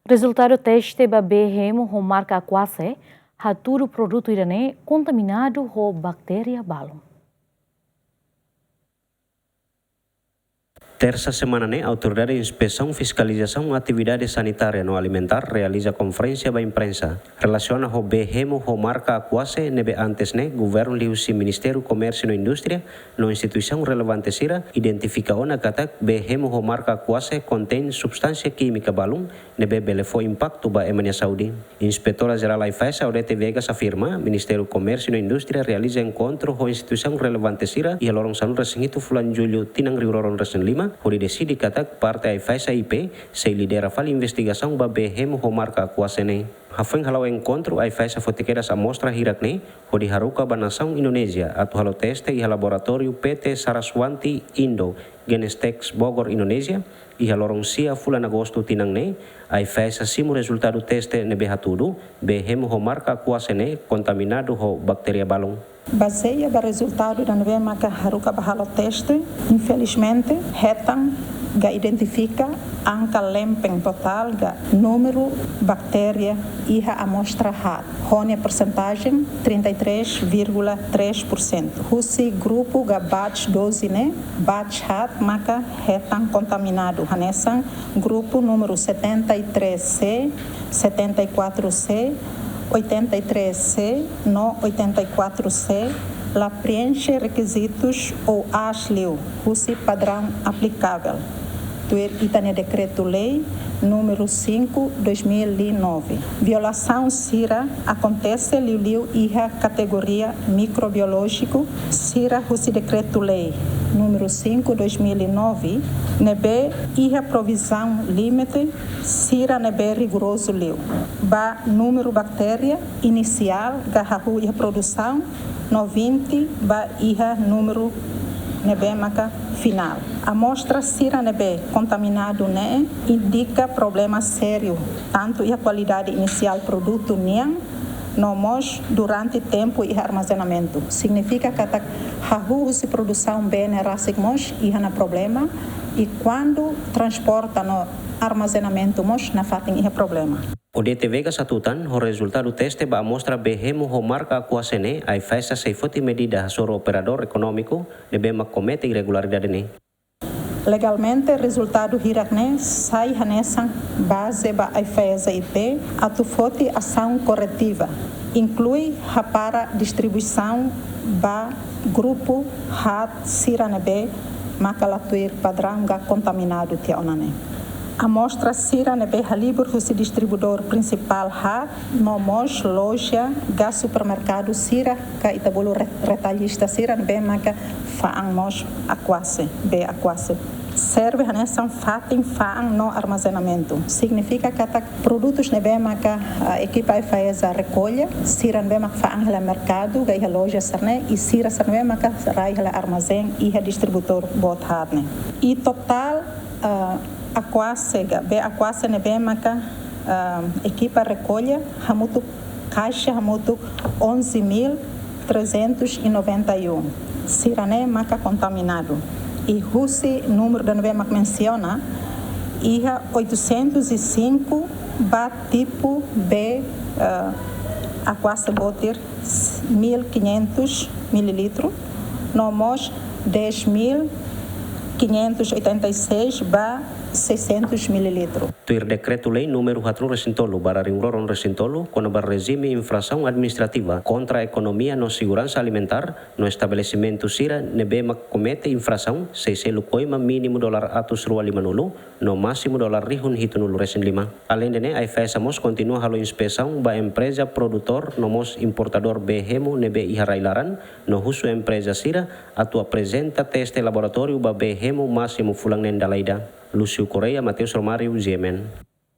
Resultado teste BHM com marca quase, haturo produto irane contaminado com bactéria balon. Terça semana, a Autoridade de Inspeção e Fiscalização Atividade Sanitária no Alimentar realiza conferência da imprensa. Relaciona com BHM com marca quase, nebe antes, Governo liusi Ministério Comércio e Indústria, no instituição relevante sira, identifica ona katak BHM com marca quase contém substância química balon, nebe belefo impacto ba emania saúde. Inspetora Geral AIFES, Aurete Vegas, afirma, Ministério Comércio e Indústria realiza encontro com instituição relevante sira e alorong sanu resingitu fulan julho tinang riuroron resen 5, Hori decidi katak partai AIFES IP se lidera fal investigação ba BHM com marca quase ne. Hafeng halau encontro AIFES fotiqueiras amostra hirakne, hodi haruka ba nação Indonésia, atu halo teste e laboratório PT Saraswanti Indo, Genestex Bogor Indonésia, e halorong sia fulan agosto tinang ne, AIFES simu resultado teste nebe hatudu, BHM com marca quase ne, contaminado com bactéria balon. Baseia o resultado da nova marca haruka bahalo teste, infelizmente, retam ga identifica anca lempeng total ga número bactéria e a amostra hat. Hone porcentagem 33,3%. Husi grupo ga batch 12 batch hat maka retam contaminado. Hanesan grupo número 73C, 74C, 83C, no 84C, lá preenche requisitos ou ASLIU, uso padrão aplicável. Tuer itane decreto-lei número 5/2009. Violação CIRA acontece liu iha categoria microbiológico CIRA uso decreto-lei número 5/2009, nebe iha provisão limite CIRA nebe rigoroso liu. Ba número bactéria inicial gahahu iha produção 90 ba iha número nebe maka final. A amostra CIRA nebe contaminado indica problema sério, tanto a qualidade inicial produto niang, nomos durante tempo e armazenamento. Significa que a produção bem rasigmos e na problema e quando transporta no armazenamento mos na fating e problema. O DTV satutan, o resultado teste ba amostra BHM com marca quase AIFES seifoti medida sobre operador econômico debe comete irregularidade ne. Legalmente, resultado hirakne sai hanesan base ba AIFES IP atufoti ação corretiva. Inclui a para distribuição ba grupo hat siranebe makalatuir padrão ga contaminado te onane. Amostra CIRA nebe halibur husi distribuidor principal hat nomos loja ga supermercado CIRA ka itabolo retalhista CIRA nebe maka faang mos aquase be aquase serve hanesan fating faang no armazenamento. Significa que produtos nebe maka equipa AIFES recolhe CIRA nebe maka faang hala mercado ga iha loja serne e CIRA nebe maka rai hala armazém iha distribuidor bot hatne. E total aquase nebe maka equipa recolhe hamutu caixa hamutu 11.391 sirane maka contaminado e husi número da nebe maka menciona iha 805 ba tipo B aquase botir 1.500 ml nomos 10.586 ba 600 ml. Tuir decreto-lei número 4 Resintolo, Bararingloron Resintolo, quando bar regime infração administrativa contra a economia no segurança alimentar, no estabelecimento CIRA, nebema comete infração, se coima mínimo $850, no máximo $rihun hitunulu resin 5. Além de AIFES amos continua halo inspeção ba empresa produtor nomos importador BHM nebe iharailaran, no husu empresa CIRA, atu apresenta teste laboratório ba BHM máximo fulang nendalaida. Lúcio Correia, Matheus Romário, GMN.